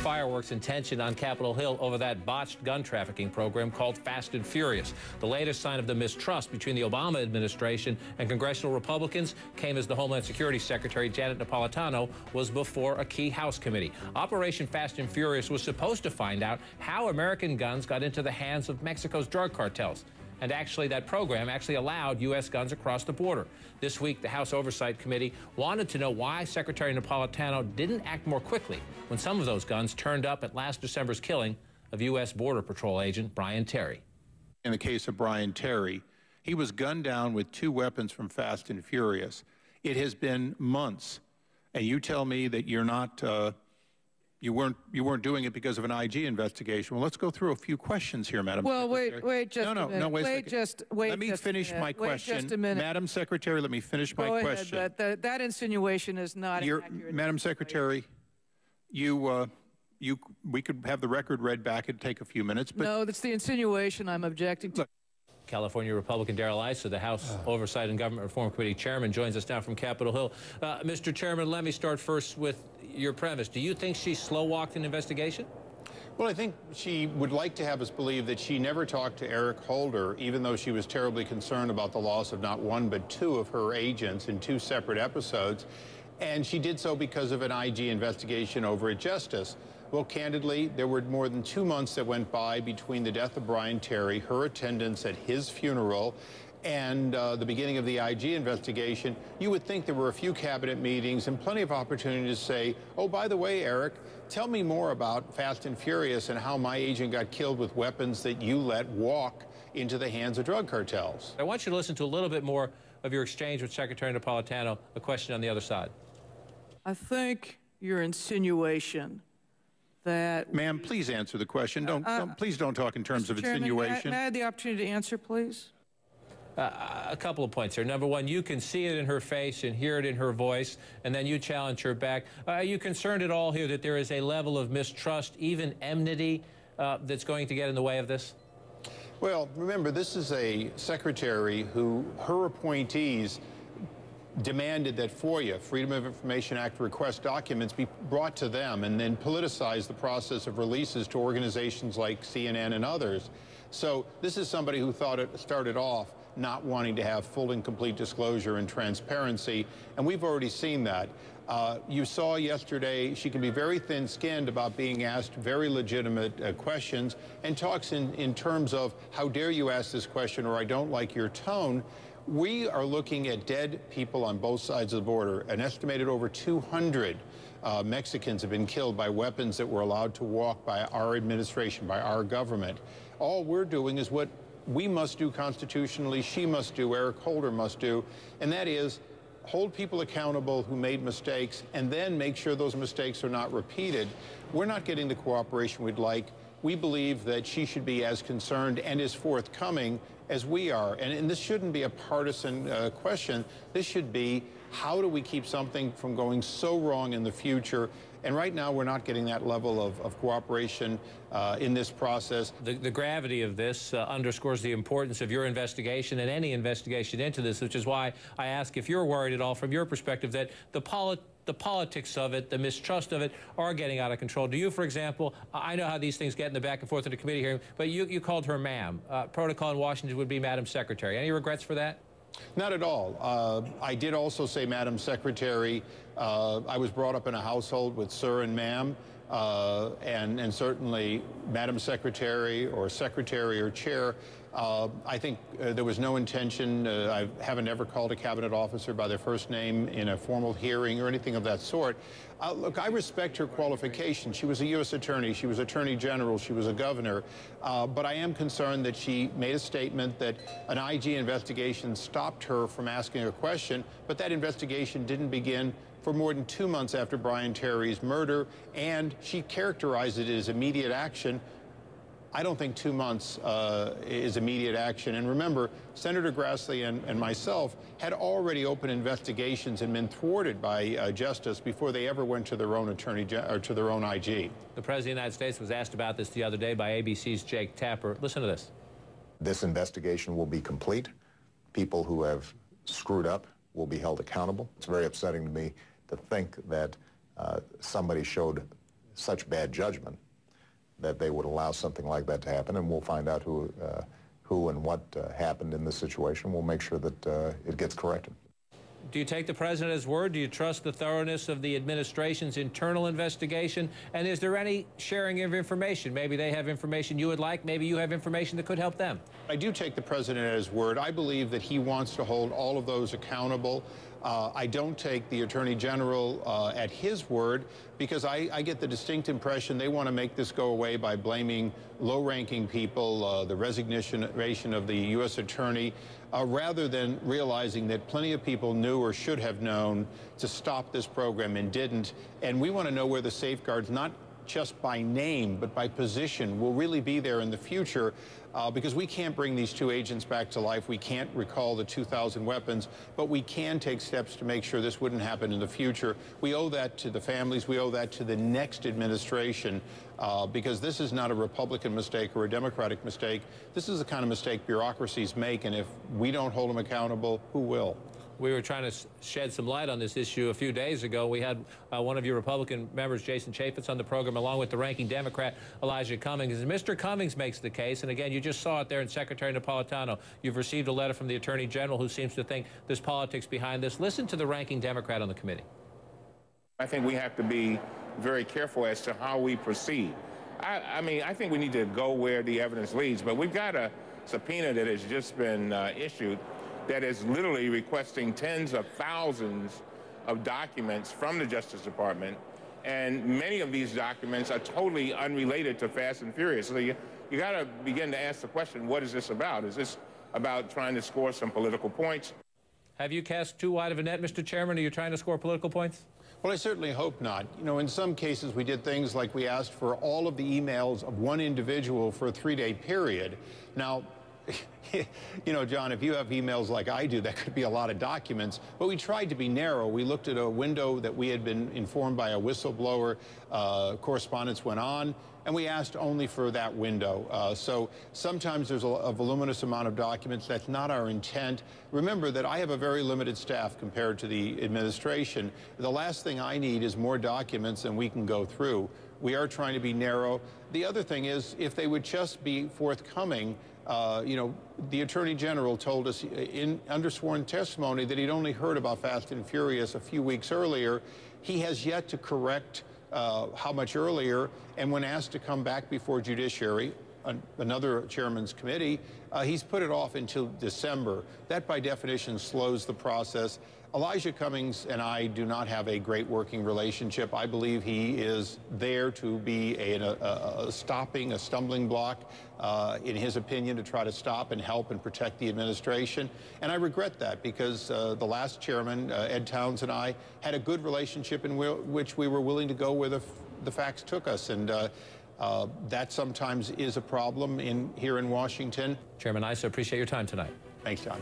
fireworks and tension on Capitol Hill over that botched gun trafficking program called Fast and Furious. The latest sign of the mistrust between the Obama administration and congressional Republicans came as the Homeland Security Secretary Janet Napolitano was before a key House committee. Operation Fast and Furious was supposed to find out how American guns got into the hands of Mexico's drug cartels. And actually, that program actually allowed U.S. guns across the border. This week, the House Oversight Committee wanted to know why Secretary Napolitano didn't act more quickly when some of those guns turned up at last December's killing of U.S. Border Patrol agent Brian Terry. In the case of Brian Terry, he was gunned down with 2 weapons from Fast and Furious. It has been months, and you tell me that you're not, you weren't doing it because of an IG investigation. Well, let's go through a few questions here, Madam Secretary. Wait just a minute. No, wait Let me finish my question. Wait just a minute. Madam Secretary, let me finish my question. Go ahead, that insinuation is not accurate. Madam Secretary, we could have the record read back. It'd take a few minutes. But no, that's the insinuation I'm objecting to. Look, California Republican Issa, the House Oversight and Government Reform Committee chairman, joins us now from Capitol Hill. Mr. Chairman, let me start first with your premise. Do you think she slow-walked an investigation? Well, I think she would like to have us believe that she never talked to Eric Holder, even though she was terribly concerned about the loss of not 1 but 2 of her agents in 2 separate episodes. And she did so because of an IG investigation over at Justice. Well, candidly, there were more than 2 months that went by between the death of Brian Terry, her attendance at his funeral, and the beginning of the IG investigation. You would think there were a few cabinet meetings and plenty of opportunity to say, oh, by the way, Eric, tell me more about Fast and Furious and how my agent got killed with weapons that you let walk into the hands of drug cartels. I want you to listen to a little bit more of your exchange with Secretary Napolitano, a question on the other side. I think your insinuation that... Ma'am, please answer the question. Please don't talk in terms Mr. of Chairman, insinuation. may I have the opportunity to answer, please? A couple of points here. Number one, you can see it in her face and hear it in her voice, and then you challenge her back. Are you concerned at all here that there is a level of mistrust, even enmity, that's going to get in the way of this? Well, remember, this is a secretary who, her appointees demanded that FOIA, Freedom of Information Act request documents, be brought to them and then politicize the process of releases to organizations like CNN and others. So this is somebody who thought it started off not wanting to have full and complete disclosure and transparency, and we've already seen that. You saw yesterday she can be very thin-skinned about being asked very legitimate questions and talks in terms of, how dare you ask this question, or I don't like your tone. We are looking at dead people on both sides of the border. An estimated over 200 Mexicans have been killed by weapons that were allowed to walk by our administration, by our government. All we're doing is what we must do constitutionally, she must do, Eric Holder must do, and that is hold people accountable who made mistakes and then make sure those mistakes are not repeated. We're not getting the cooperation we'd like. We believe that she should be as concerned and as forthcoming as we are. And this shouldn't be a partisan question. This should be, how do we keep something from going so wrong in the future? And right now, we're not getting that level of cooperation in this process. The gravity of this underscores the importance of your investigation and any investigation into this, which is why I ask if you're worried at all from your perspective that the politics of it, the mistrust of it, are getting out of control. Do you, for example, I know how these things get in the back and forth of the committee hearing, but you called her ma'am. Protocol in Washington would be Madam Secretary. Any regrets for that? Not at all. I did also say Madam Secretary. I was brought up in a household with sir and ma'am, and certainly Madam Secretary or Secretary or Chair. I think there was no intention. I haven't ever called a cabinet officer by their first name in a formal hearing or anything of that sort. Look, I respect her qualifications. She was a U.S. attorney. She was Attorney General. She was a governor. But I am concerned that she made a statement that an IG investigation stopped her from asking a question, but that investigation didn't begin for more than 2 months after Brian Terry's murder, and she characterized it as immediate action. I don't think 2 months is immediate action. And remember, Senator Grassley and myself had already opened investigations and been thwarted by Justice before they ever went to their own attorney or to their own IG. The President of the United States was asked about this the other day by ABC's Jake Tapper. Listen to this. This investigation will be complete. People who have screwed up will be held accountable. It's very upsetting to me to think that somebody showed such bad judgment that they would allow something like that to happen, and we'll find out who and what happened in this situation. We'll make sure that it gets corrected. Do you take the president at his word? Do you trust the thoroughness of the administration's internal investigation? And is there any sharing of information? Maybe they have information you would like. Maybe you have information that could help them. I do take the president at his word. I believe that he wants to hold all of those accountable. I don't take the Attorney General at his word, because I get the distinct impression they want to make this go away by blaming low-ranking people, the resignation of the U.S. Attorney, rather than realizing that plenty of people knew or should have known to stop this program and didn't. And we want to know where the safeguards, not just by name, but by position, will really be there in the future, because we can't bring these two agents back to life. We can't recall the 2,000 weapons, but we can take steps to make sure this wouldn't happen in the future. We owe that to the families. We owe that to the next administration, because this is not a Republican mistake or a Democratic mistake. This is the kind of mistake bureaucracies make, and if we don't hold them accountable, who will? We were trying to shed some light on this issue a few days ago. We had one of your Republican members, Jason Chaffetz, on the program, along with the ranking Democrat, Elijah Cummings. And Mr. Cummings makes the case, and again, you just saw it there in Secretary Napolitano. You've received a letter from the Attorney General who seems to think there's politics behind this. Listen to the ranking Democrat on the committee. I think we have to be very careful as to how we proceed. I mean, I think we need to go where the evidence leads, but we've got a subpoena that has just been issued that is literally requesting tens of thousands of documents from the Justice Department, and many of these documents are totally unrelated to Fast and Furious. So you got to begin to ask the question, what is this about? Is this about trying to score some political points? Have you cast too wide of a net, Mr. Chairman? Are you trying to score political points? Well, I certainly hope not. You know, in some cases we did things like we asked for all of the emails of one individual for a 3-day period. Now, you know, John, if you have emails like I do, that could be a lot of documents. But we tried to be narrow. We looked at a window that we had been informed by a whistleblower. Correspondence went on, and we asked only for that window. So sometimes there's a voluminous amount of documents. That's not our intent. Remember that I have a very limited staff compared to the administration. The last thing I need is more documents than we can go through. We are trying to be narrow. The other thing is, if they would just be forthcoming, you know, the Attorney General told us in undersworn testimony that he'd only heard about Fast and Furious a few weeks earlier. He has yet to correct how much earlier, and when asked to come back before Judiciary, another chairman's committee, he's put it off until December. That, by definition, slows the process. Elijah Cummings and I do not have a great working relationship. I believe he is there to be a stumbling block, in his opinion, to try to stop and help and protect the administration. And I regret that, because the last chairman, Ed Towns, and I had a good relationship in which we were willing to go where the facts took us. And that sometimes is a problem here in Washington. Chairman Issa, appreciate your time tonight. Thanks, John.